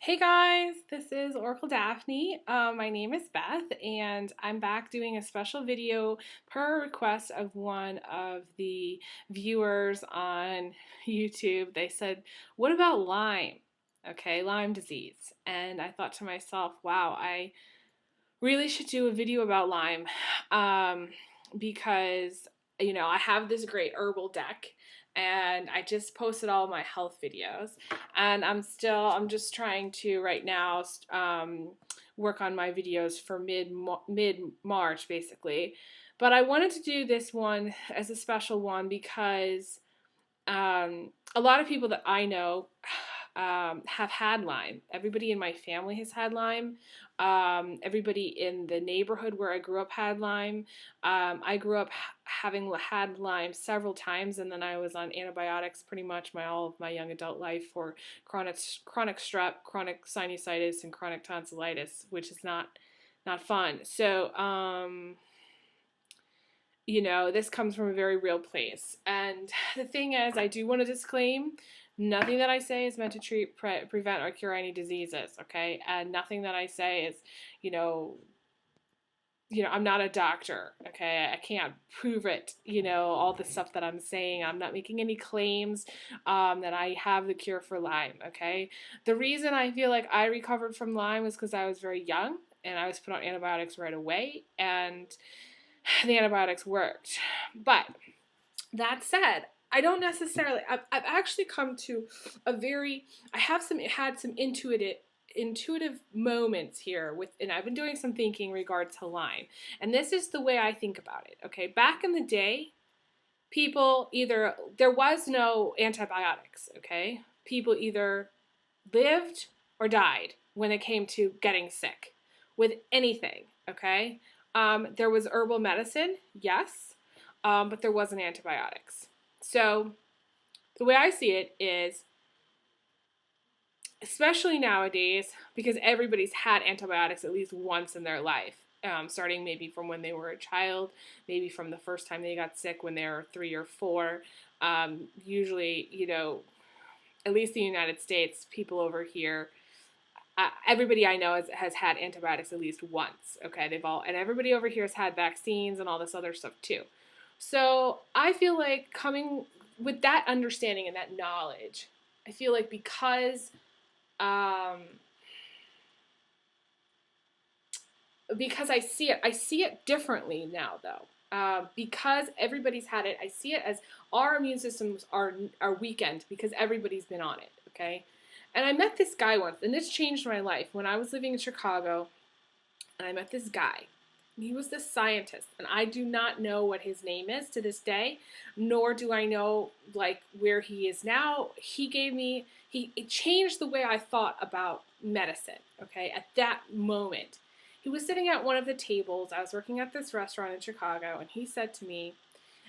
Hey guys, this is Oracle Daphne. My name is Beth, and I'm back doing a special video per request of one of the viewers on YouTube. They said, "What about Lyme?" Okay, Lyme disease. And I thought to myself, wow, I really should do a video about Lyme because I have this great herbal deck and I just posted all my health videos, and I'm just trying to right now work on my videos for mid March basically. But I wanted to do this one as a special one because a lot of people that I know have had Lyme. Everybody in my family has had Lyme. Everybody in the neighborhood where I grew up had Lyme. I grew up having had Lyme several times, and then I was on antibiotics pretty much all of my young adult life for chronic strep, chronic sinusitis, and chronic tonsillitis, which is not fun. So this comes from a very real place. And the thing is, I do want to disclaim nothing that I say is meant to treat, prevent, or cure any diseases, okay? And nothing that I say is, you know, I'm not a doctor, okay? I can't prove it, all the stuff that I'm saying. I'm not making any claims that I have the cure for Lyme, okay? The reason I feel like I recovered from Lyme was because I was very young and I was put on antibiotics right away, and the antibiotics worked. But that said, I don't necessarily. I've actually come to I have had some intuitive moments here and I've been doing some thinking in regards to Lyme. And this is the way I think about it. Okay, back in the day, there was no antibiotics. Okay, people either lived or died when it came to getting sick with anything. Okay, there was herbal medicine, yes, but there wasn't antibiotics. So the way I see it is, especially nowadays, because everybody's had antibiotics at least once in their life, starting maybe from when they were a child, maybe from the first time they got sick when they were 3 or 4. Usually, at least in the United States, people over here, everybody I know has had antibiotics at least once. Okay, and everybody over here has had vaccines and all this other stuff too. So I feel like coming with that understanding and that knowledge, I feel like um, because I see it differently now though. Because everybody's had it, I see it as our immune systems are weakened because everybody's been on it. Okay, and I met this guy once, and this changed my life when I was living in Chicago, and I met this guy. He was this scientist, and I do not know what his name is to this day, nor do I know like where he is now. It changed the way I thought about medicine. Okay, at that moment, he was sitting at one of the tables. I was working at this restaurant in Chicago, and he said to me,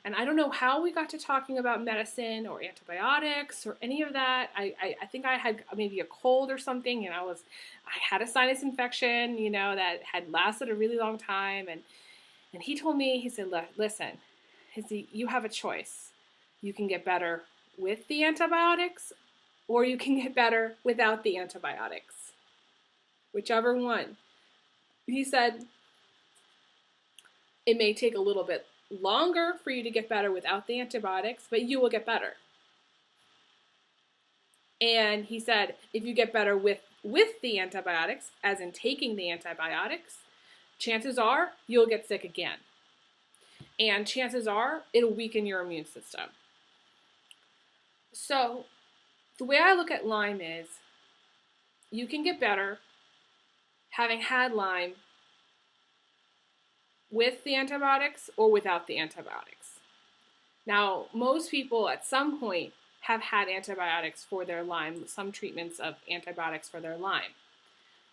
and I don't know how we got to talking about medicine or antibiotics or any of that. I think I had maybe a cold or something, and I had a sinus infection, that had lasted a really long time. And he told me, he said, listen, you have a choice. You can get better with the antibiotics, or you can get better without the antibiotics. Whichever one. He said, it may take a little bit longer for you to get better without the antibiotics, but you will get better. And he said, if you get better with the antibiotics, as in taking the antibiotics, chances are you'll get sick again. And chances are it'll weaken your immune system. So the way I look at Lyme is, you can get better having had Lyme with the antibiotics or without the antibiotics. Now, most people at some point have had antibiotics for their Lyme, some treatments of antibiotics for their Lyme,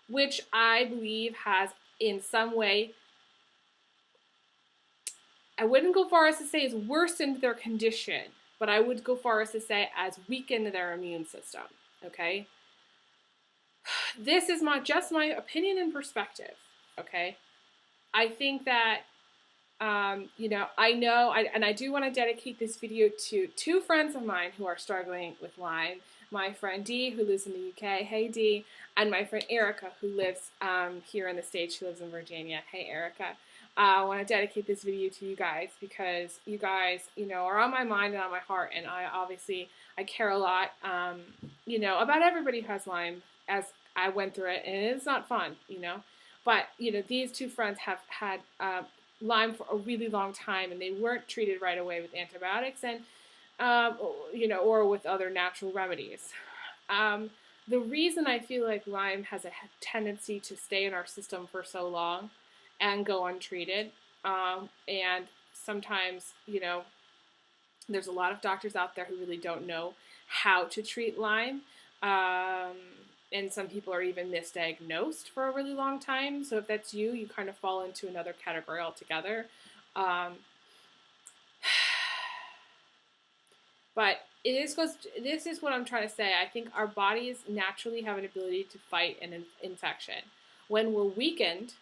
which I believe has in some way, I wouldn't go far as to say has worsened their condition, but I would go far as to say has weakened their immune system, okay? This is just my opinion and perspective, okay? I think that, I do want to dedicate this video to 2 friends of mine who are struggling with Lyme. my friend Dee, who lives in the UK. Hey, Dee. And my friend Erica, who lives here in the States. She lives in Virginia. Hey, Erica. I want to dedicate this video to you guys because you guys, are on my mind and on my heart. And I care a lot, about everybody who has Lyme as I went through it. And it's not fun, But, these two friends have had Lyme for a really long time, and they weren't treated right away with antibiotics and, or with other natural remedies. The reason I feel like Lyme has a tendency to stay in our system for so long and go untreated, and sometimes, there's a lot of doctors out there who really don't know how to treat Lyme, and some people are even misdiagnosed for a really long time. So if that's you, you kind of fall into another category altogether. But this is what I'm trying to say. I think our bodies naturally have an ability to fight an infection. When we're weakened,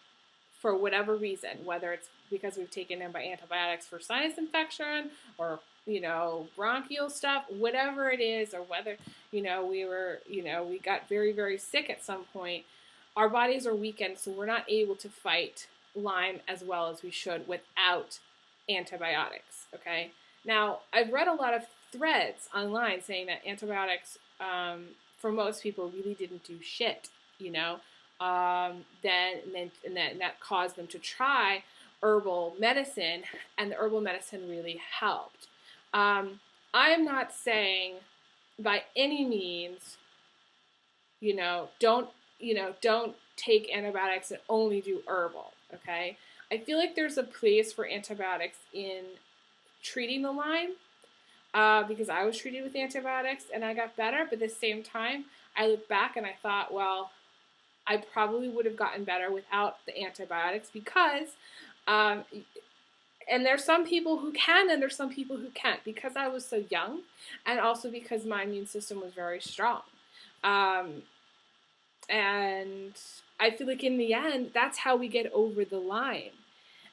for whatever reason, whether it's because we've taken antibiotics for sinus infection or, bronchial stuff, whatever it is, or whether, we got very, very sick at some point, our bodies are weakened, so we're not able to fight Lyme as well as we should without antibiotics, okay? Now, I've read a lot of threads online saying that antibiotics, for most people, really didn't do shit, and that caused them to try herbal medicine, and the herbal medicine really helped. I'm not saying by any means, don't take antibiotics and only do herbal, okay? I feel like there's a place for antibiotics in treating the Lyme, because I was treated with antibiotics and I got better, but at the same time, I look back and I thought, well, I probably would have gotten better without the antibiotics because, and there's some people who can and there's some people who can't, because I was so young and also because my immune system was very strong. And I feel like in the end, that's how we get over the Lyme.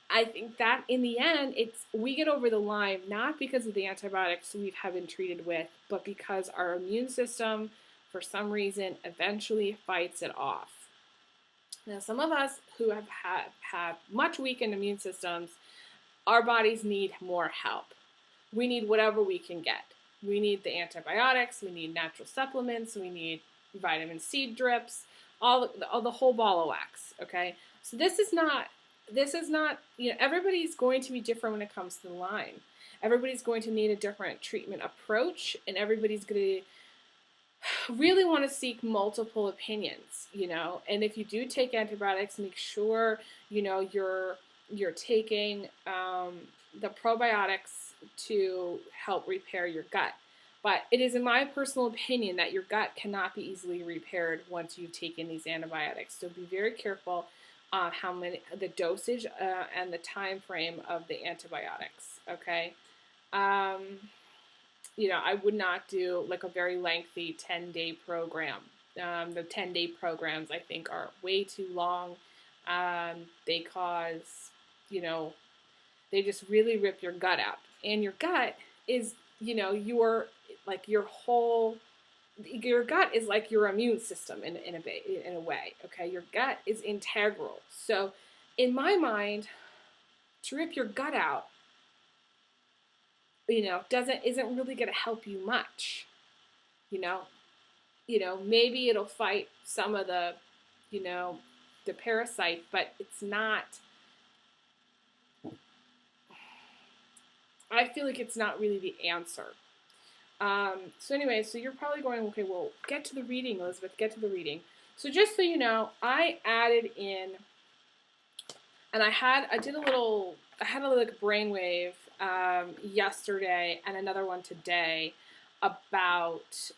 I think that in the end, we get over the Lyme not because of the antibiotics we have been treated with, but because our immune system, for some reason, eventually fights it off. Now, some of us who have much weakened immune systems, our bodies need more help. We need whatever we can get. We need the antibiotics, we need natural supplements, we need vitamin C drips, all the whole ball of wax, okay? So this is not, everybody's going to be different when it comes to the Lyme. Everybody's going to need a different treatment approach, and everybody's going to really want to seek multiple opinions, and if you do take antibiotics, make sure, you're taking the probiotics to help repair your gut. But it is in my personal opinion that your gut cannot be easily repaired once you've taken these antibiotics. So be very careful the dosage and the time frame of the antibiotics, okay? I would not do like a very lengthy 10-day program. The 10-day programs, I think, are way too long. They cause, they just really rip your gut out. And your gut is, your gut is like your immune system in a way, okay? Your gut is integral. So in my mind, to rip your gut out, isn't really going to help you much, maybe it'll fight some of the, the parasite, but it's not, I feel like it's not really the answer. So anyway, so you're probably going, okay, well, get to the reading, Elizabeth, get to the reading. So just so you know, I added in, and I had a brainwave yesterday and another one today about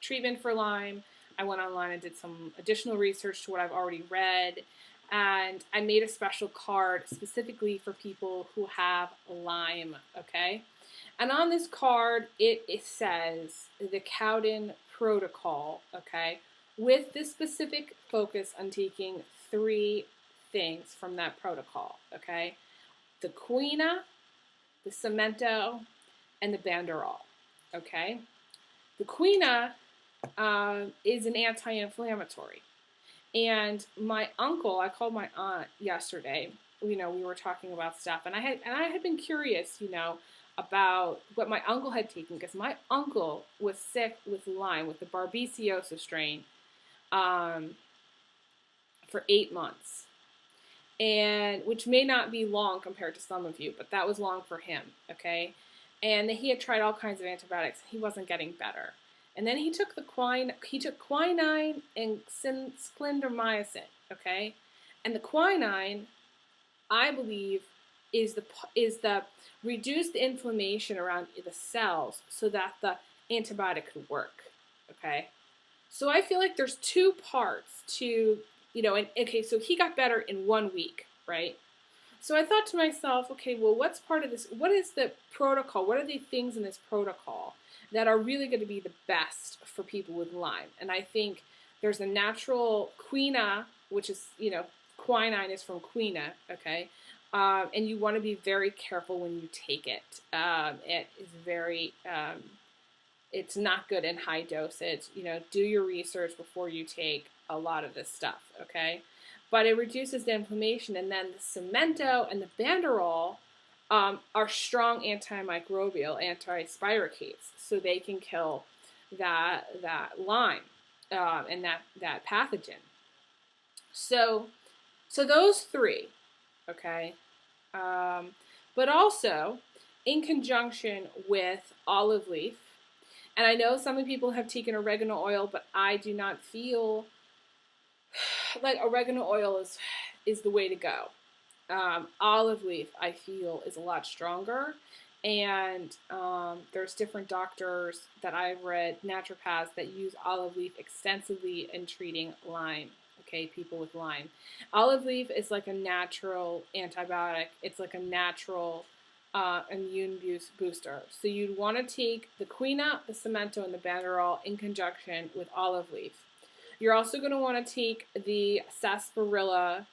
treatment for Lyme. I went online and did some additional research to what I've already read, and I made a special card specifically for people who have Lyme, okay? And on this card, it says the Cowden Protocol, okay, with this specific focus on taking 3 things from that protocol, okay? The quina, the cemento, and the banderol, okay? The quina is an anti-inflammatory. And my uncle, I called my aunt yesterday. You know, we were talking about stuff, and I had been curious, you know, about what my uncle had taken, because my uncle was sick with Lyme, with the Babesiosis strain, um, for 8 months, and which may not be long compared to some of you, but that was long for him. Okay, and he had tried all kinds of antibiotics. He wasn't getting better. And then he took quinine and clindamycin, okay? And the quinine, I believe, is the reduce the inflammation around the cells so that the antibiotic could work, okay? So I feel like there's two parts to, you know, and okay, so he got better in 1 week, right? So I thought to myself, okay, well, what's part of this? What is the protocol? What are the things in this protocol that are really going to be the best for people with Lyme? And I think there's a natural quina, which is, you know, quinine is from quina, okay? And you want to be very careful when you take it. It is very, it's not good in high dosage. You know, do your research before you take a lot of this stuff, okay? But it reduces the inflammation, and then the cemento and the banderol are strong antimicrobial, anti-spirochetes, so they can kill that Lyme and that pathogen. So those three, okay, but also in conjunction with olive leaf. And I know some people have taken oregano oil, but I do not feel like oregano oil is the way to go. Olive leaf, I feel, is a lot stronger. And there's different doctors that I've read, naturopaths, that use olive leaf extensively in treating Lyme. Okay, people with Lyme. Olive leaf is like a natural antibiotic. It's like a natural immune booster. So you'd want to take the quina, the cemento, and the banderol in conjunction with olive leaf. You're also going to want to take the sarsaparilla,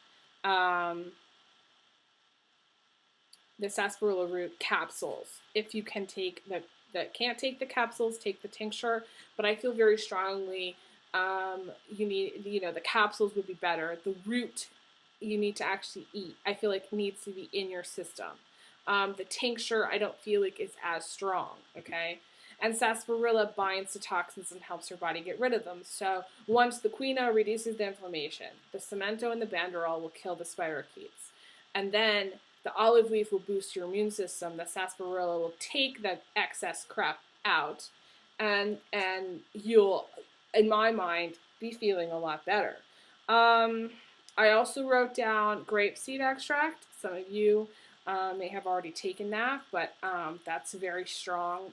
root capsules. If you can take can't take the capsules, take the tincture. But I feel very strongly you need, you know, the capsules would be better. The root you need to actually eat. I feel like it needs to be in your system. The tincture I don't feel like is as strong. Okay. And sarsaparilla binds to toxins and helps your body get rid of them. So once the quina reduces the inflammation, the cemento and the banderol will kill the spirochetes. And then the olive leaf will boost your immune system. The sarsaparilla will take the excess crap out. And you'll, in my mind, be feeling a lot better. I also wrote down grapeseed extract. Some of you may have already taken that, but that's very strong.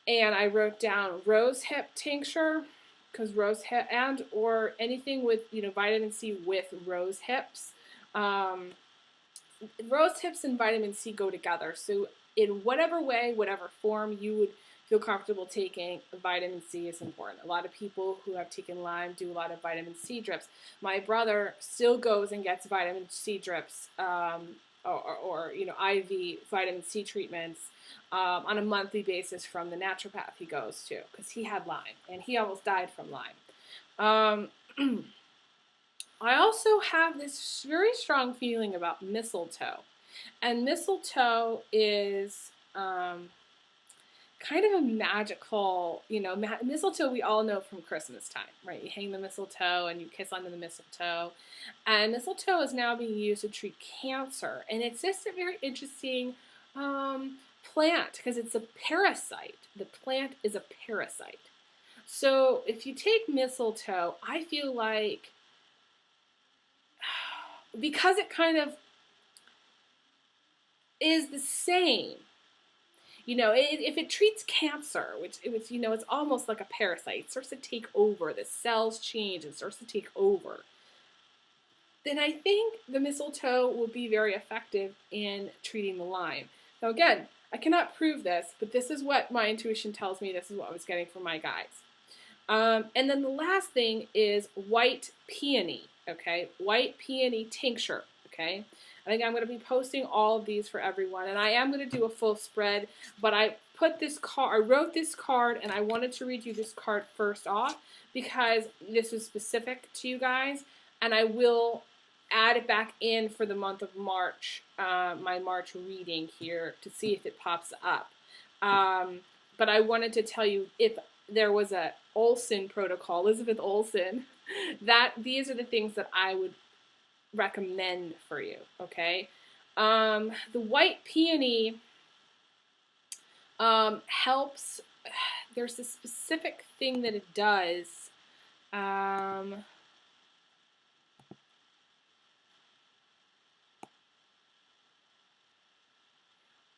And I wrote down rose hip tincture, because rose hip and or anything with, you know, vitamin C with rose hips. Rose hips and vitamin C go together. So in whatever way, whatever form you would feel comfortable taking, vitamin C is important. A lot of people who have taken Lyme do a lot of vitamin C drips. My brother still goes and gets vitamin C drips or you know, IV vitamin C treatments on a monthly basis from the naturopath he goes to, because he had Lyme and he almost died from Lyme. I also have this very strong feeling about mistletoe, and mistletoe is kind of a magical, you know, mistletoe we all know from Christmas time, right? You hang the mistletoe and you kiss under the mistletoe. And mistletoe is now being used to treat cancer. And it's just a very interesting plant because it's a parasite. The plant is a parasite. So if you take mistletoe, I feel like, because it kind of is the same, you know, if it treats cancer, which you know, it's almost like a parasite, it starts to take over, the cells change, it starts to take over, then I think the mistletoe will be very effective in treating the Lyme. Now again, I cannot prove this, but this is what my intuition tells me, this is what I was getting from my guides. And then the last thing is white peony, okay? White peony tincture, okay? I think I'm going to be posting all of these for everyone, and I am going to do a full spread, but I put this card, I wrote this card, and I wanted to read you this card first off because this was specific to you guys, and I will add it back in for the month of March, my March reading here to see if it pops up. But I wanted to tell you if there was a Olsen protocol, Elizabeth Olsen, that these are the things that I would recommend for you, okay? The white peony helps. There's a specific thing that it does.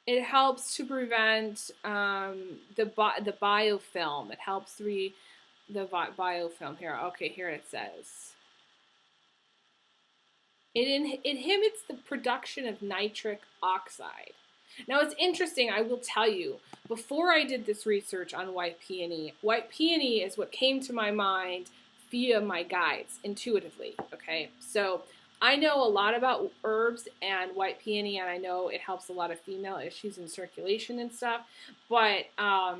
It helps to prevent the biofilm. It helps the biofilm here. Okay, here it says. It inhibits the production of nitric oxide. Now it's interesting, I will tell you, before I did this research on white peony is what came to my mind via my guides, intuitively, okay? So I know a lot about herbs and white peony, and I know it helps a lot of female issues in circulation and stuff, but I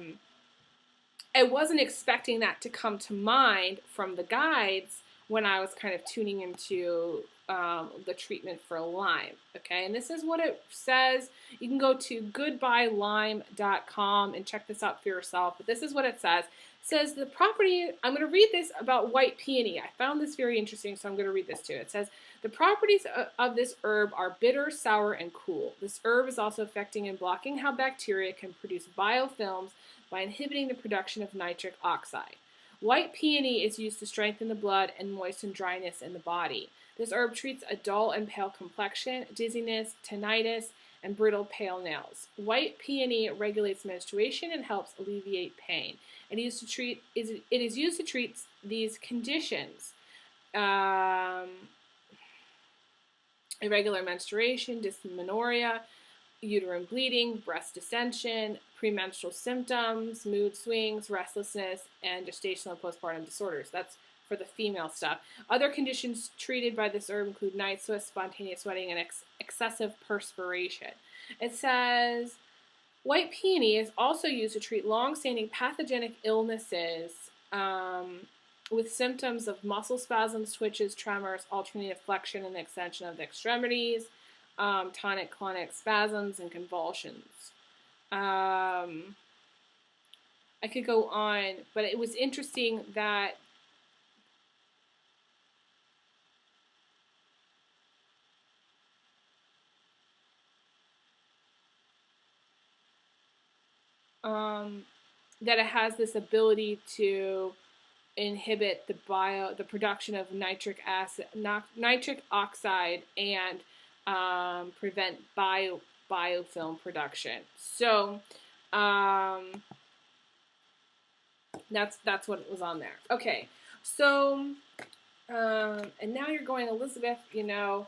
wasn't expecting that to come to mind from the guides when I was kind of tuning into the treatment for Lyme, okay? And this is what it says. You can go to goodbyelyme.com and check this out for yourself, but this is what it says. It says the property, I'm going to read this about white peony. I found this very interesting, so I'm going to read this too. It says, the properties of this herb are bitter, sour, and cool. This herb is also affecting and blocking how bacteria can produce biofilms by inhibiting the production of nitric oxide. White peony is used to strengthen the blood and moisten dryness in the body. This herb treats a dull and pale complexion, dizziness, tinnitus, and brittle pale nails. White peony regulates menstruation and helps alleviate pain. It is used to treat these conditions: irregular menstruation, dysmenorrhea, uterine bleeding, breast distension, premenstrual symptoms, mood swings, restlessness, and gestational and postpartum disorders. That's for the female stuff. Other conditions treated by this herb include night sweats, spontaneous sweating, and excessive perspiration. It says, white peony is also used to treat long-standing pathogenic illnesses with symptoms of muscle spasms, twitches, tremors, alternative flexion and extension of the extremities, tonic-clonic spasms, and convulsions. I could go on, but it was interesting that that it has this ability to inhibit the production of nitric oxide and prevent biofilm production. So that's what was on there. Okay, so and now you're going, Elizabeth, you know,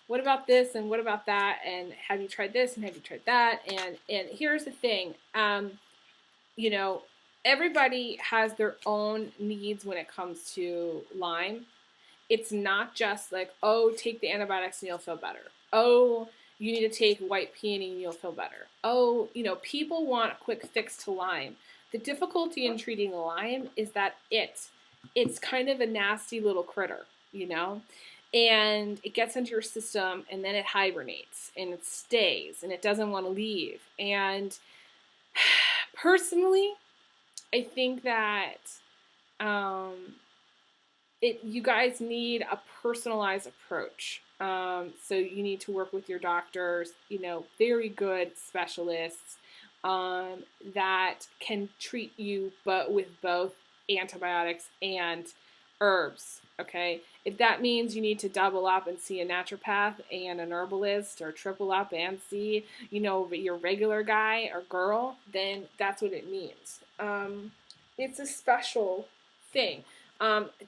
what about this and what about that, and have you tried this and have you tried that? And here's the thing, you know, everybody has their own needs when it comes to Lyme. It's not just like, oh, take the antibiotics and you'll feel better. Oh, you need to take white peony and you'll feel better. Oh, you know, people want a quick fix to Lyme. The difficulty in treating Lyme is that it's kind of a nasty little critter, you know, and it gets into your system and then it hibernates and it stays and it doesn't want to leave. And personally, I think that you guys need a personalized approach. So you need to work with your doctors, you know, very good specialists that can treat you with both antibiotics and herbs, okay? If that means you need to double up and see a naturopath and an herbalist, or triple up and see, you know, your regular guy or girl, then that's what it means. It's a special thing.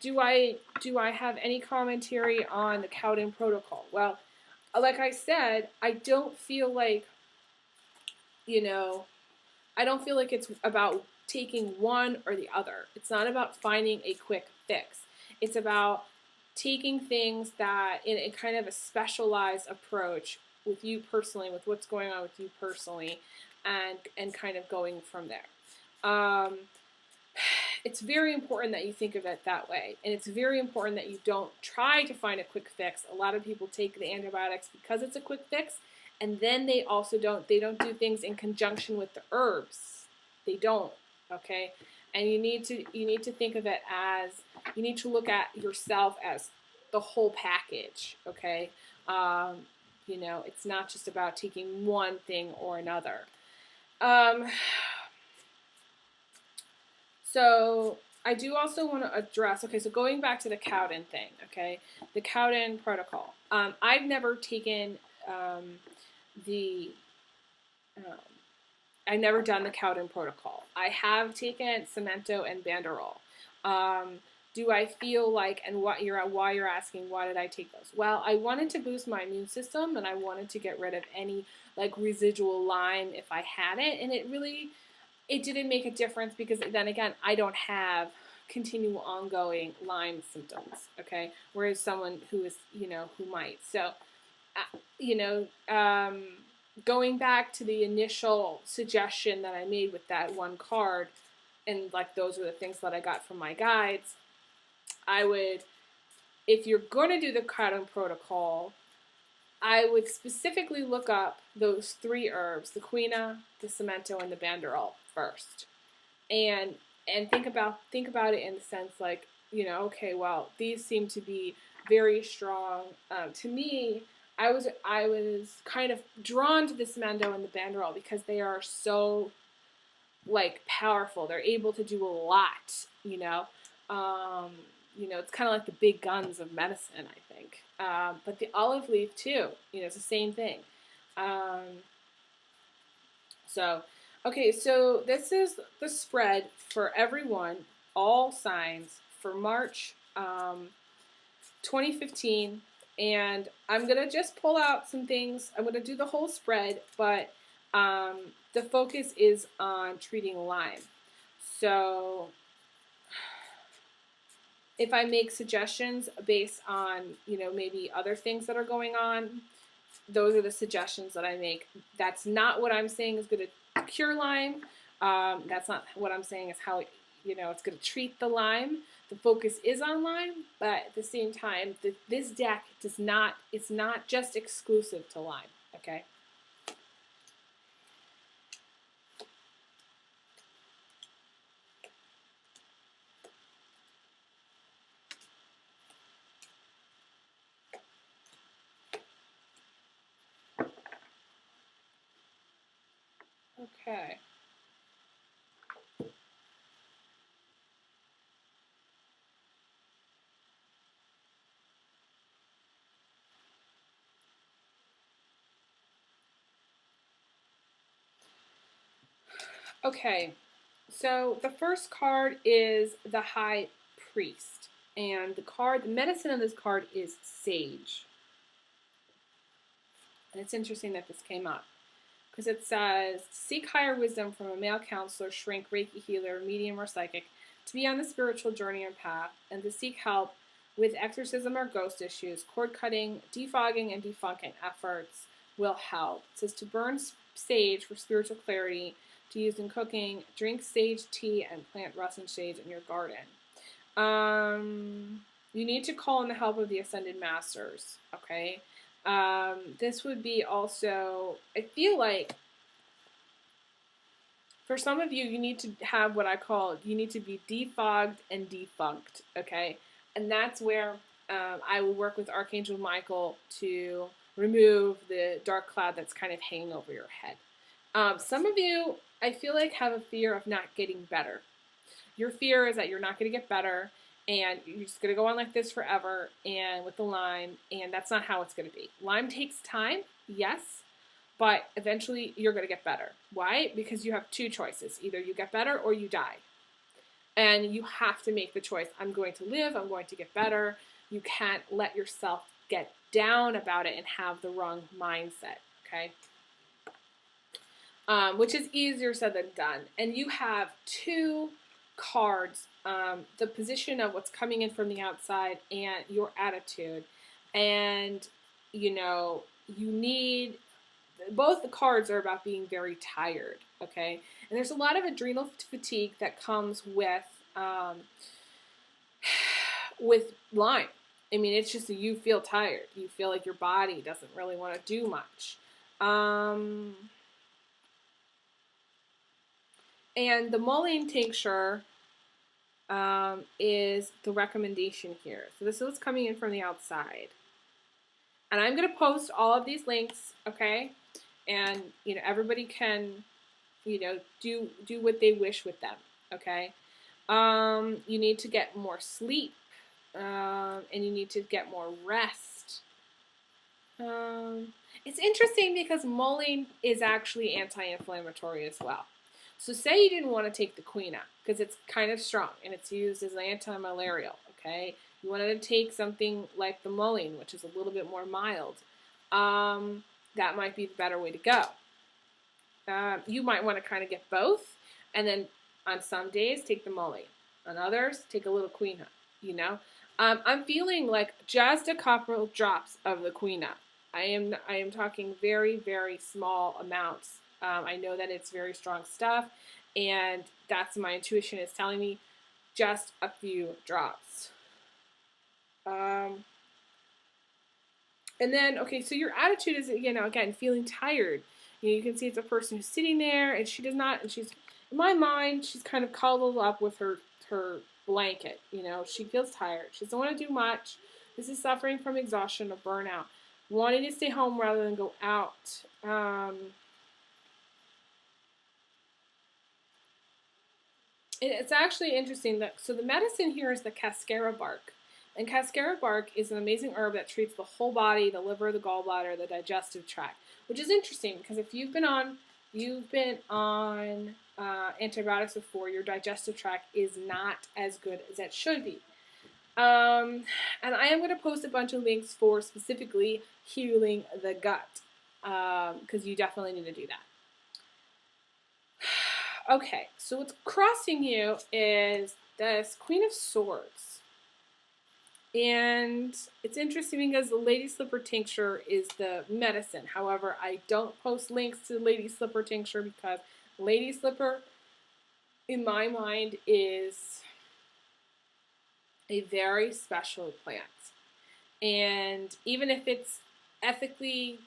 Do I have any commentary on the Cowden protocol? Well, like I said, I don't feel like, you know, I don't feel like it's about taking one or the other. It's not about finding a quick fix. It's about taking things that in a kind of a specialized approach with you personally, with what's going on with you personally, and kind of going from there. It's very important that you think of it that way, and it's very important that you don't try to find a quick fix. A lot of people take the antibiotics because it's a quick fix, and then they also don't do things in conjunction with the herbs. They don't, okay? And you need to think of it as, you need to look at yourself as the whole package, okay? You know, it's not just about taking one thing or another. So I do also want to address, okay, so going back to the Cowden thing, okay, the Cowden protocol. I've never taken the, I've never done the Cowden protocol. I have taken Cemento and Banderol. Do I feel like, and why you're asking, why did I take those? Well, I wanted to boost my immune system, and I wanted to get rid of any like residual Lyme if I had it, and it didn't make a difference because then again, I don't have continual ongoing Lyme symptoms, okay? Whereas someone who is, you know, who might. So, you know, going back to the initial suggestion that I made with that one card, and like those were the things that I got from my guides, I would, if you're going to do the Cowden protocol, I would specifically look up those 3 herbs, the quina, the cemento, and the banderol first. And think about it in the sense like, you know, okay, well, these seem to be very strong. To me, I was kind of drawn to the cemento and the banderol because they are so like powerful. They're able to do a lot, you know. You know, it's kind of like the big guns of medicine, I think. But the olive leaf, too, you know, it's the same thing. Okay, so this is the spread for everyone, all signs, for March 2015. And I'm going to just pull out some things. I'm going to do the whole spread, but the focus is on treating Lyme. So if I make suggestions based on, you know, maybe other things that are going on, those are the suggestions that I make. That's not what I'm saying is going to cure Lyme. That's not what I'm saying is how, you know, it's going to treat the Lyme. The focus is on Lyme, but at the same time, this deck it's not just exclusive to Lyme, okay? Okay. Okay, so the first card is the High Priest, and the medicine of this card is sage. And it's interesting that this came up because it says, seek higher wisdom from a male counselor, shrink, Reiki healer, medium, or psychic to be on the spiritual journey and path, and to seek help with exorcism or ghost issues. Cord cutting, defogging, and defunking efforts will help. It says to burn sage for spiritual clarity, to use in cooking, drink sage tea, and plant Russian sage in your garden. You need to call in the help of the Ascended Masters, okay? This would be also, I feel like, for some of you, you need to have what I call, you need to be defogged and defunct, okay? And that's where I will work with Archangel Michael to remove the dark cloud that's kind of hanging over your head. Some of you, I feel like, have a fear of not getting better. Your fear is that you're not going to get better, and you're just going to go on like this forever, and with the Lyme, and that's not how it's going to be. Lyme takes time, yes, but eventually you're going to get better. Why? Because you have 2 choices. Either you get better or you die. And you have to make the choice. I'm going to live, I'm going to get better. You can't let yourself get down about it and have the wrong mindset, okay? Which is easier said than done. And you have 2 cards, the position of what's coming in from the outside and your attitude. And, you know, you need both the cards are about being very tired, okay? And there's a lot of adrenal fatigue that comes with Lyme. I mean, it's just that you feel tired. You feel like your body doesn't really want to do much. And the mullein tincture is the recommendation here. So this is what's coming in from the outside. And I'm going to post all of these links, okay? And, everybody can, do what they wish with them, okay? You need to get more sleep, and you need to get more rest. It's interesting because mullein is actually anti-inflammatory as well. So say you didn't want to take the quina because it's kind of strong and it's used as an anti-malarial, okay? You wanted to take something like the mullein, which is a little bit more mild. That might be the better way to go. You might want to kind of get both, and then on some days take the mullein. On others, take a little quina, I'm feeling like just a couple drops of the quina. I am talking very, very small amounts. I know that it's very strong stuff, and that's my intuition is telling me just a few drops. And then, okay, so your attitude is, again, feeling tired. You can see it's a person who's sitting there, and she does not, and she's, in my mind, she's kind of cuddled up with her blanket. She feels tired. She doesn't want to do much. This is suffering from exhaustion or burnout. Wanting to stay home rather than go out. It's actually interesting so the medicine here is the cascara bark. And cascara bark is an amazing herb that treats the whole body, the liver, the gallbladder, the digestive tract, which is interesting because if you've been on antibiotics before, your digestive tract is not as good as it should be. And I am going to post a bunch of links for specifically healing the gut, because you definitely need to do that. Okay, so what's crossing you is this Queen of Swords. And it's interesting because the Lady Slipper tincture is the medicine. However, I don't post links to the Lady Slipper tincture because Lady Slipper, in my mind, is a very special plant. And even if it's ethically,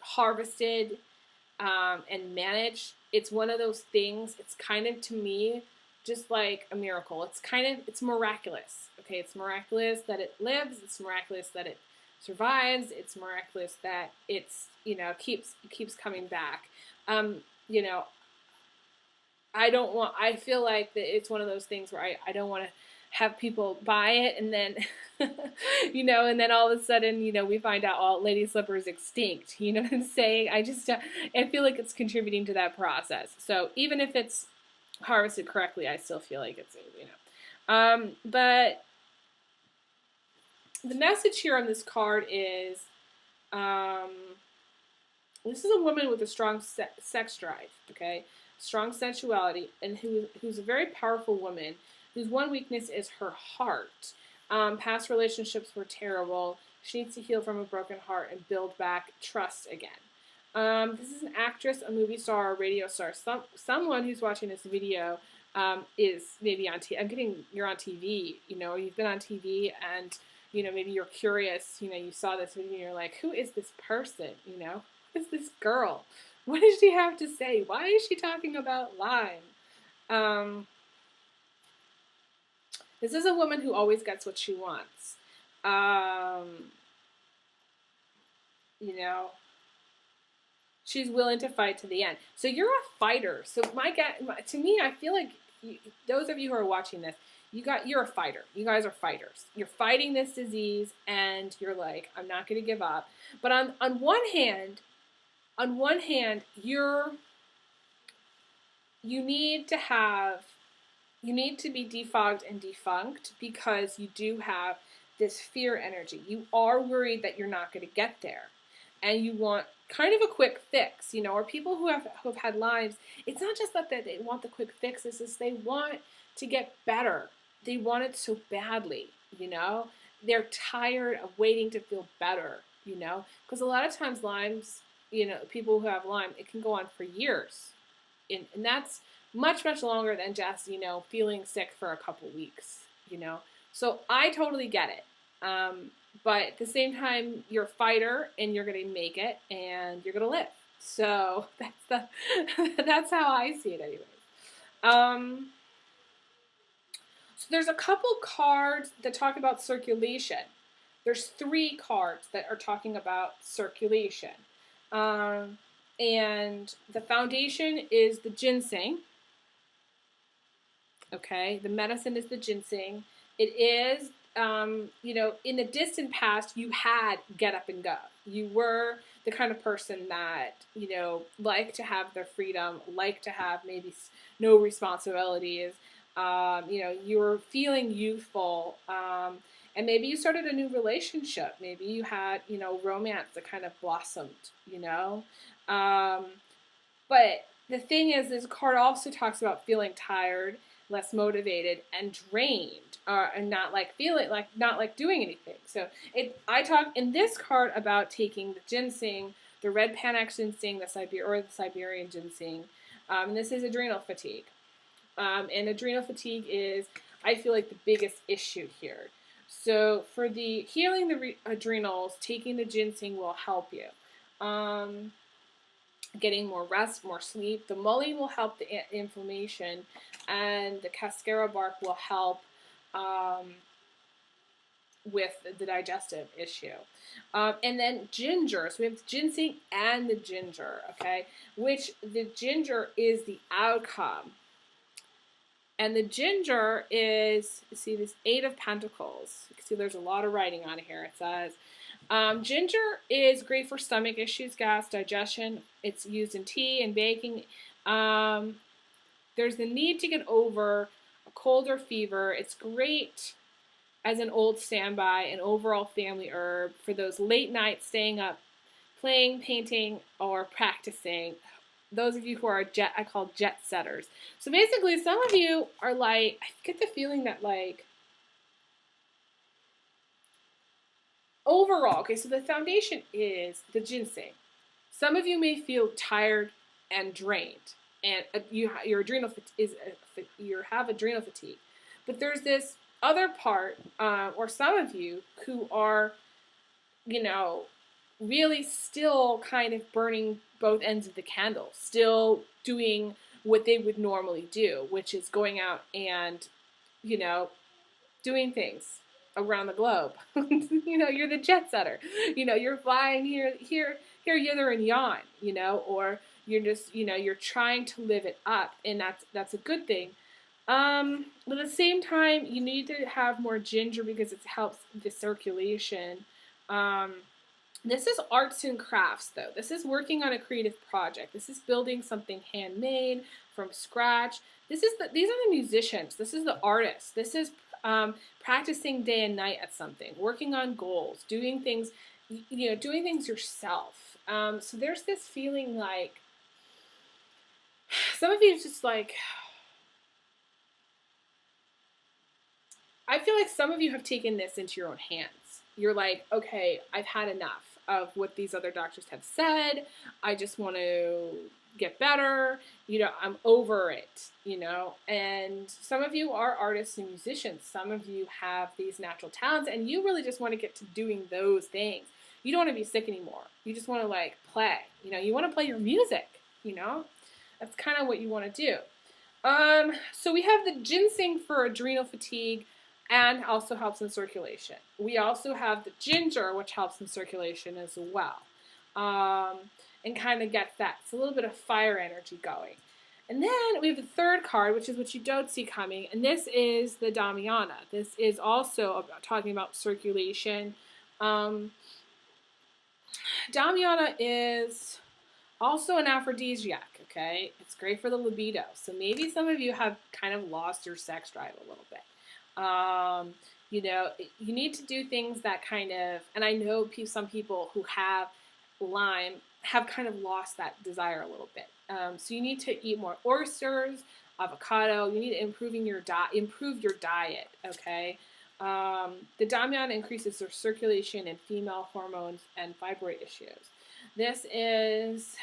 harvested and managed, it's one of those things, it's kind of, to me, just like a miracle. It's miraculous. Okay, it's miraculous that it lives. It's miraculous that it survives. It's miraculous that it's, keeps coming back. I feel like that it's one of those things where I don't want to have people buy it and then, and then all of a sudden, we find out, Lady Slipper is extinct. You know what I'm saying? I feel like it's contributing to that process. So even if it's harvested correctly, I still feel like it's, but the message here on this card is, this is a woman with a strong sex drive, okay? Strong sensuality, and who's a very powerful woman, whose one weakness is her heart. Past relationships were terrible. She needs to heal from a broken heart and build back trust again. This is an actress, a movie star, a radio star. Someone who's watching this video is maybe on TV. You're on TV, or you've been on TV and, maybe you're curious, you saw this video and you're like, who is this person, Who is this girl? What does she have to say? Why is she talking about Lyme? This is a woman who always gets what she wants. She's willing to fight to the end. So you're a fighter. So to me, I feel like those of you who are watching this, you're a fighter. You guys are fighters. You're fighting this disease, and you're like, I'm not going to give up. But on one hand, you need to be defogged and defunct because you do have this fear energy. You are worried that you're not going to get there, and you want kind of a quick fix, or people who have had Lyme. It's not just that they want the quick fix. It's just they want to get better. They want it so badly, They're tired of waiting to feel better. you know, because a lot of times Lyme's, you know, people who have Lyme, it can go on for years, and that's much much longer than just, you know, feeling sick for a couple weeks, you know. So I totally get it. But at the same time, you're a fighter and you're gonna make it and you're gonna live. So that's the that's how I see it, anyways. Um, so there's a couple cards that talk about circulation. There's 3 cards that are talking about circulation. Um, and the foundation is the ginseng. Okay, the medicine is the ginseng. It is, you know, in the distant past, you had get up and go. You were the kind of person that, you know, like to have their freedom, like to have maybe no responsibilities. You know, you were feeling youthful. And maybe you started a new relationship. Maybe you had, you know, romance that kind of blossomed, you know. Um, but the thing is, this card also talks about feeling tired, less motivated, and drained, and not like feeling like not like doing anything. So I talk in this card about taking the ginseng, the red Panax ginseng, the Siberian ginseng. And this is adrenal fatigue, and adrenal fatigue is, I feel like, the biggest issue here. So for the healing the adrenals, taking the ginseng will help you. Getting more rest, more sleep. The mullein will help the inflammation, and the cascara bark will help with the digestive issue. And then ginger. So we have ginseng and the ginger, okay? Which the ginger is the outcome. And the ginger is, see this 8 of Pentacles. You can see there's a lot of writing on here. It says, ginger is great for stomach issues, gas, digestion. It's used in tea and baking. There's the need to get over a cold or fever. It's great as an old standby, an overall family herb for those late nights staying up, playing, painting, or practicing. Those of you who are I call jet setters. So basically, some of you are like, I get the feeling that like, overall, okay, so the foundation is the ginseng. Some of you may feel tired and drained, and your adrenal is you have adrenal fatigue. But there's this other part, or some of you who are, you know, really still kind of burning both ends of the candle, still doing what they would normally do, which is going out and, you know, doing things around the globe. You know, you're the jet setter. You know, you're flying here, yither, and yon. You know, or you're just, you know, you're trying to live it up, and that's a good thing. But at the same time, you need to have more ginger because it helps the circulation. This is arts and crafts, though. This is working on a creative project. This is building something handmade from scratch. These are the musicians. This is the artists. This is practicing day and night at something, working on goals, doing things, you know, doing things yourself. So there's this feeling like some of you just like, I feel like some of you have taken this into your own hands. You're like, okay, I've had enough of what these other doctors have said. I just want to get better. You know, I'm over it, you know. And some of you are artists and musicians. Some of you have these natural talents, and you really just want to get to doing those things. You don't want to be sick anymore. You just want to, like, play. You know, you want to play your music, you know. That's kind of what you want to do. So we have the ginseng for adrenal fatigue, and also helps in circulation. We also have the ginger, which helps in circulation as well, and kind of gets that. It's a little bit of fire energy going. And then we have the third card, which is what you don't see coming, and this is the Damiana. This is also talking about circulation. Damiana is also an aphrodisiac, okay? It's great for the libido. So maybe some of you have kind of lost your sex drive a little bit. You know, you need to do things that kind of, and I know some people who have Lyme have kind of lost that desire a little bit. So you need to eat more oysters, avocado. You need to improve your diet, okay? The Damiana increases their circulation and female hormones and fibroid issues. This is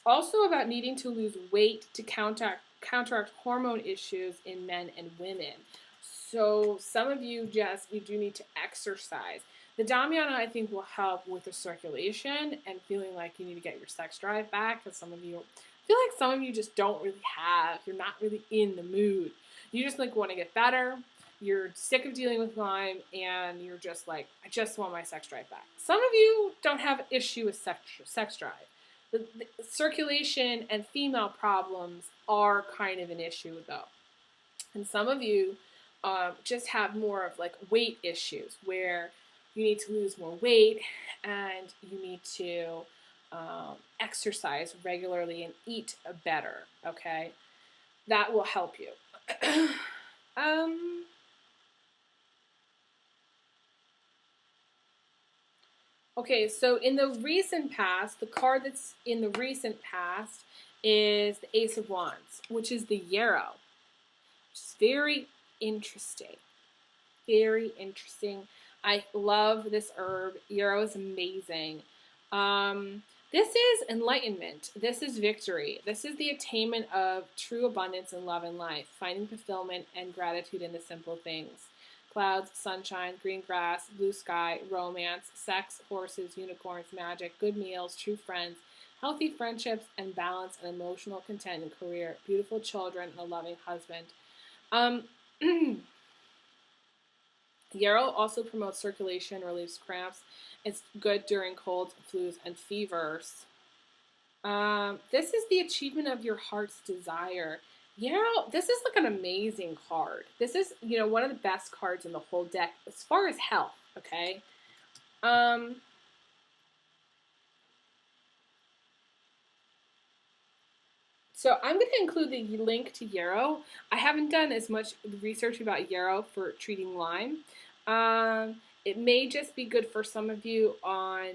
also about needing to lose weight to counteract hormone issues in men and women. So some of you do need to exercise. The Damiana, I think, will help with the circulation and feeling like you need to get your sex drive back, because some of you feel like some of you just don't really you're not really in the mood. You just like want to get better. You're sick of dealing with Lyme, and you're just like, I just want my sex drive back. Some of you don't have an issue with sex drive. The circulation and female problems are kind of an issue, though. And some of you just have more of like weight issues, where you need to lose more weight and you need to exercise regularly and eat better, okay? That will help you. Okay, so in the recent past, the card that's in the recent past is the Ace of Wands, which is the yarrow, which is very interesting. Very interesting. I love this herb. Yarrow is amazing. This is enlightenment. This is victory. This is the attainment of true abundance in love and life, finding fulfillment and gratitude in the simple things. Clouds, sunshine, green grass, blue sky, romance, sex, horses, unicorns, magic, good meals, true friends, healthy friendships, and balance and emotional content in career, beautiful children, and a loving husband. Yarrow also promotes circulation, relieves cramps. It's good during colds, flus, and fevers. This is the achievement of your heart's desire. Yarrow, this is like an amazing card. This is, one of the best cards in the whole deck as far as health, okay? So I'm going to include the link to yarrow. I haven't done as much research about yarrow for treating Lyme. It may just be good for some of you on,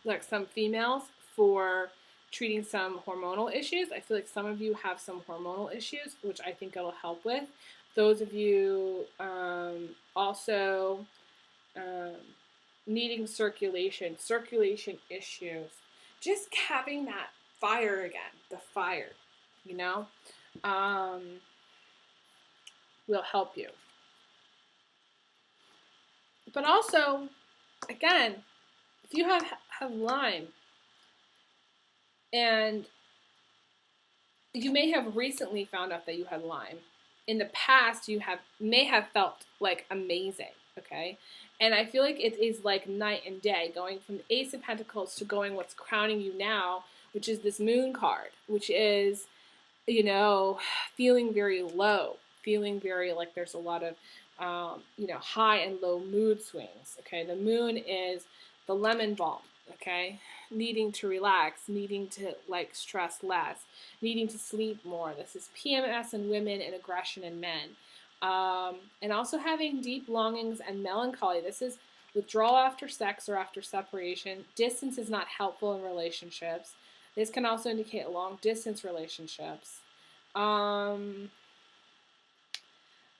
like some females, for treating some hormonal issues. I feel like some of you have some hormonal issues, which I think it'll help with. Those of you also needing circulation issues, just having that fire again, the fire, will help you. But also, again, if you have Lyme, and you may have recently found out that you had Lyme, in the past you may have felt like amazing, okay? And I feel like it is like night and day, going from the Ace of Pentacles to going what's crowning you now, which is this Moon card, which is, feeling very low, feeling very like there's a lot of, high and low mood swings, okay? The Moon is the lemon balm, okay? Needing to relax, needing to like stress less, needing to sleep more. This is PMS in women and aggression in men. And also having deep longings and melancholy. This is withdrawal after sex or after separation. Distance is not helpful in relationships. This can also indicate long distance relationships.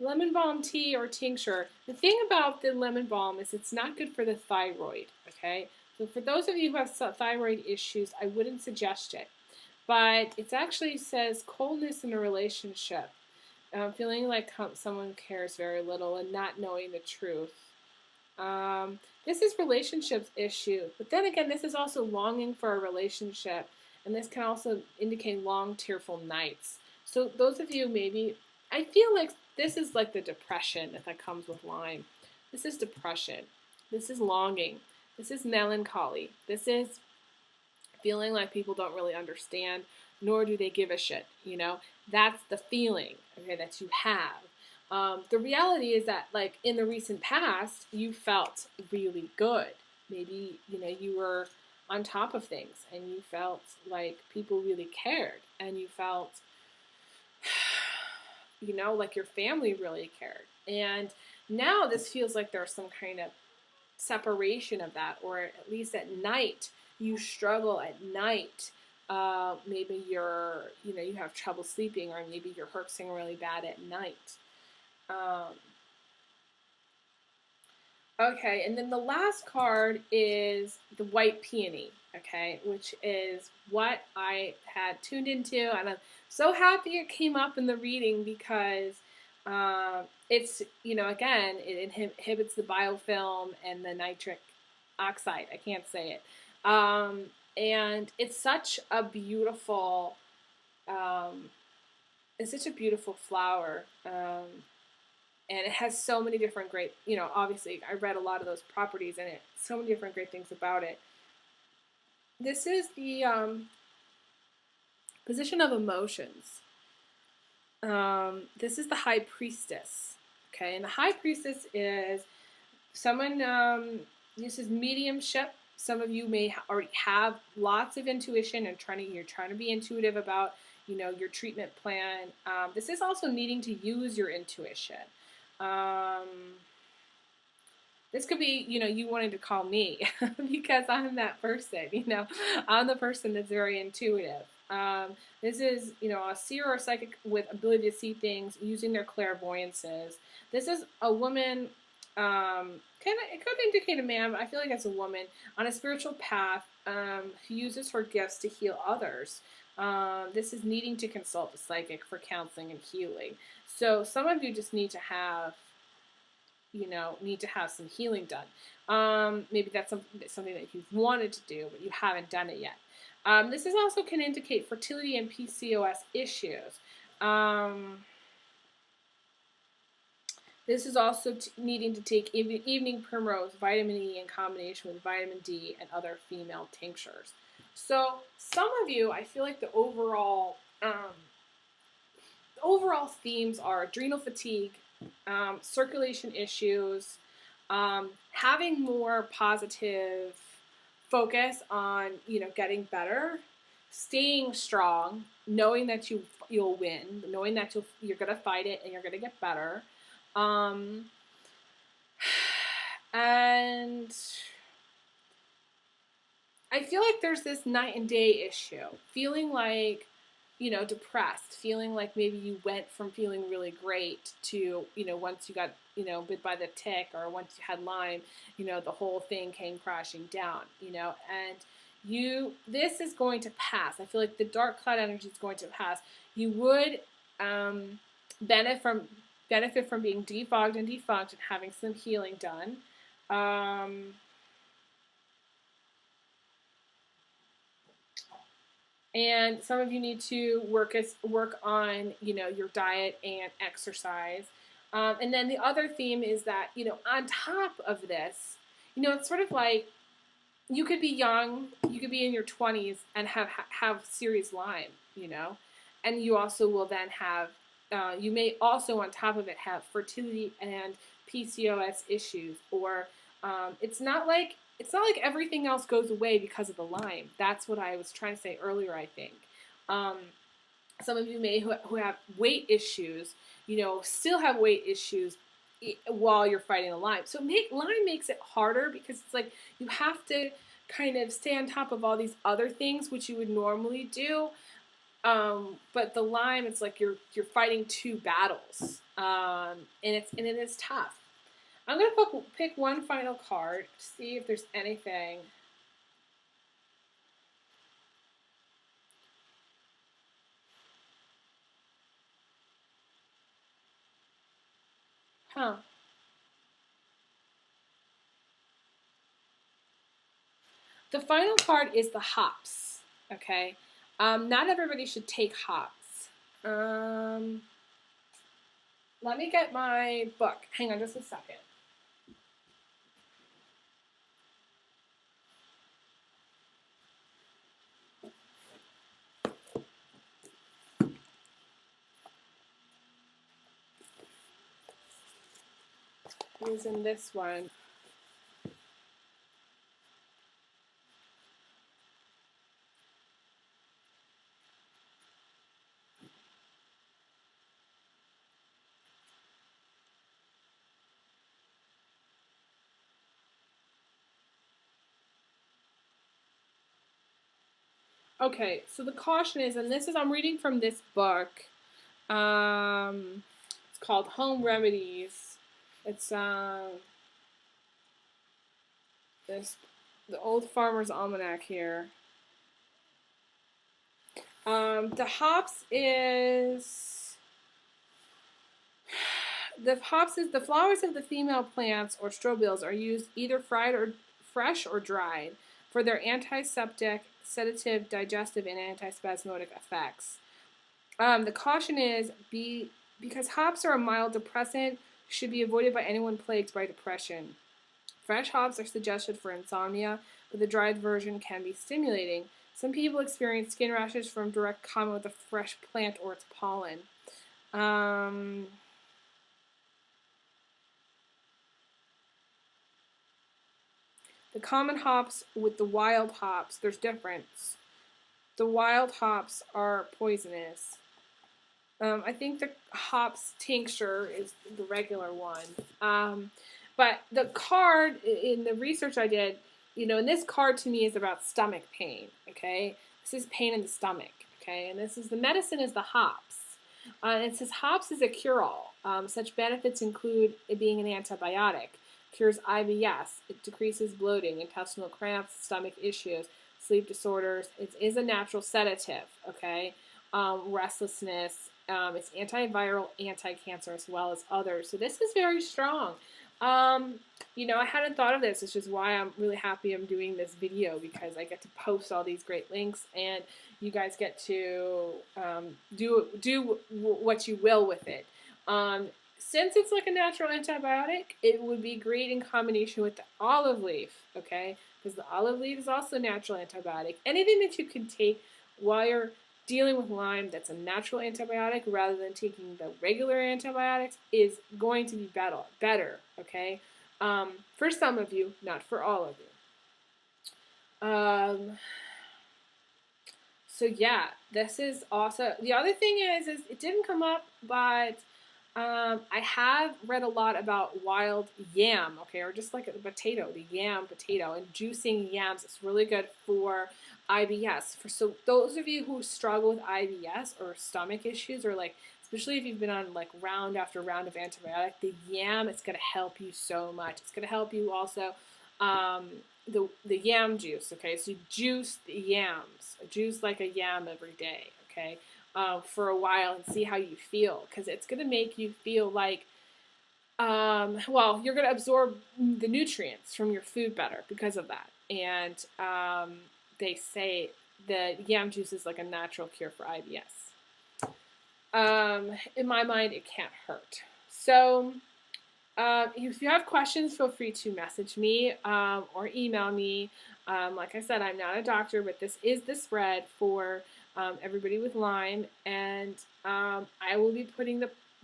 Lemon balm tea or tincture. The thing about the lemon balm is it's not good for the thyroid, okay? So for those of you who have thyroid issues, I wouldn't suggest it. But it actually says coldness in a relationship. Feeling like someone cares very little and not knowing the truth. This is relationships issue. But then again, this is also longing for a relationship. And this can also indicate long, tearful nights. So those of you maybe, I feel like this is like the depression that comes with Lyme. This is depression. This is longing. This is melancholy. This is feeling like people don't really understand, nor do they give a shit, That's the feeling, okay, that you have. The reality is that, like, in the recent past, you felt really good. Maybe, you were on top of things, and you felt like people really cared, and you felt, like your family really cared. And now this feels like there's some kind of separation of that, or at least at night, you struggle at night Maybe you have trouble sleeping, or maybe you're herxing really bad at night. Um, Okay, and then the last card is the white peony, okay, which is what I had tuned into, and I'm so happy it came up in the reading because it's, again, it inhibits the biofilm and the nitric oxide. I can't say it. And um, it's such a beautiful flower. And it has so many different great, obviously I read a lot of those properties in it, so many different great things about it. This is the position of emotions. This is the high priestess, okay, and the high priestess is someone, this is mediumship. Some of you may already have lots of intuition and you're trying to be intuitive about, your treatment plan. This is also needing to use your intuition. This could be, you wanting to call me because I'm that person, I'm the person that's very intuitive. This is, a seer or psychic with ability to see things using their clairvoyances. This is a woman, it could indicate a man, but I feel like it's a woman on a spiritual path who uses her gifts to heal others. This is needing to consult a psychic for counseling and healing. So some of you just need to have some healing done. Maybe that's something that you've wanted to do, but you haven't done it yet. This is also can indicate fertility and PCOS issues. This is also needing to take evening primrose, vitamin E in combination with vitamin D and other female tinctures. So some of you, I feel like the overall themes are adrenal fatigue, circulation issues, having more positive focus on, getting better, staying strong, knowing that you'll win, knowing that you're gonna fight it and you're gonna get better, and I feel like there's this night and day issue, feeling like, depressed, feeling like maybe you went from feeling really great to, once you got, bit by the tick, or once you had Lyme, the whole thing came crashing down, and this is going to pass. I feel like the dark cloud energy is going to pass. You would benefit from being defogged and defunct and having some healing done. And some of you need to work on, your diet and exercise. And then the other theme is that, on top of this, it's sort of like you could be young, you could be in your 20s and have serious Lyme, and you also will then have, you may also on top of it have fertility and PCOS issues, or it's not like everything else goes away because of the Lyme. That's what I was trying to say earlier, I think. Some of you may who have weight issues, still have weight issues while you're fighting the Lyme. So Lyme makes it harder because it's like you have to kind of stay on top of all these other things which you would normally do. But the Lyme, it's like you're fighting two battles, and it is tough. I'm going to pick one final card to see if there's anything. Huh. The final card is the hops, okay? Not everybody should take hops. Let me get my book. Hang on just a second. Using this one. Okay, so the caution is, and this is, I'm reading from this book. It's called Home Remedies. It's this the Old Farmer's Almanac here. The hops is the flowers of the female plants or strobilus are used either fried or fresh or dried for their antiseptic, sedative, digestive, and antispasmodic effects. The caution is because hops are a mild depressant, should be avoided by anyone plagued by depression. Fresh hops are suggested for insomnia, but the dried version can be stimulating. Some people experience skin rashes from direct contact with a fresh plant or its pollen. Um, the common hops with the wild hops, there's difference. The wild hops are poisonous. I think the hops tincture is the regular one. But the card in the research I did, and this card to me is about stomach pain, okay? This is pain in the stomach, okay? And this is the medicine is the hops. It says hops is a cure-all. Such benefits include it being an antibiotic, cures IBS, it decreases bloating, intestinal cramps, stomach issues, sleep disorders. It is a natural sedative, okay? Restlessness. It's antiviral, anti-cancer, as well as others. So this is very strong. I hadn't thought of this. It's just why I'm really happy I'm doing this video, because I get to post all these great links, and you guys get to do what you will with it. Since it's like a natural antibiotic, it would be great in combination with the olive leaf, okay? Because the olive leaf is also a natural antibiotic. Anything that you can take while you're dealing with Lyme that's a natural antibiotic rather than taking the regular antibiotics is going to be better, okay? For some of you, not for all of you. So yeah, this is also, the other thing is it didn't come up, but I have read a lot about wild yam, okay, or just like a potato, the yam potato, and juicing yams is really good for IBS. So those of you who struggle with IBS or stomach issues, or like especially if you've been on like round after round of antibiotic, the yam is going to help you so much. It's going to help you also. The yam juice, okay, so you juice the yams, juice like a yam every day, okay, for a while and see how you feel, because it's going to make you feel like, you're going to absorb the nutrients from your food better because of that. And they say that yam juice is like a natural cure for IBS. In my mind, it can't hurt. So if you have questions, feel free to message me or email me. Like I said, I'm not a doctor, but this is the spread for everybody with Lyme, and I will be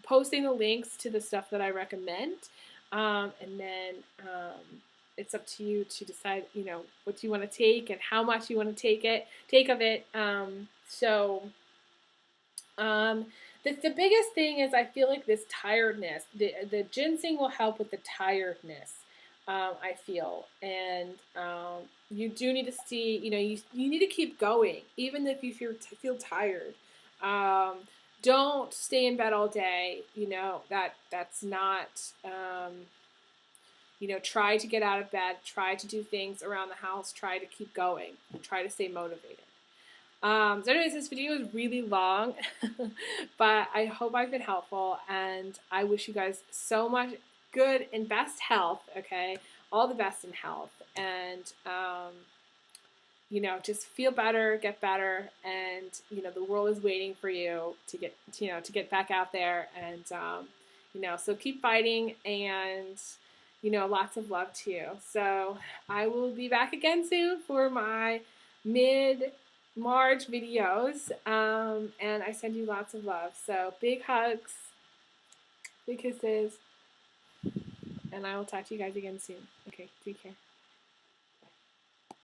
posting the links to the stuff that I recommend, and then it's up to you to decide, what you want to take and how much you want to take of it. The biggest thing is I feel like this tiredness. The ginseng will help with the tiredness, I feel. And you do need to see, you need to keep going, even if you feel tired. Don't stay in bed all day. That's not, try to get out of bed. Try to do things around the house. Try to keep going. Try to stay motivated. So anyways, this video is really long, but I hope I've been helpful, and I wish you guys so much good and best health, okay? All the best in health, and, just feel better, get better, and, the world is waiting for you to get back out there, and, so keep fighting, and, lots of love to you. So I will be back again soon for my mid-March videos, and I send you lots of love. So big hugs, big kisses, and I will talk to you guys again soon. Okay, take care.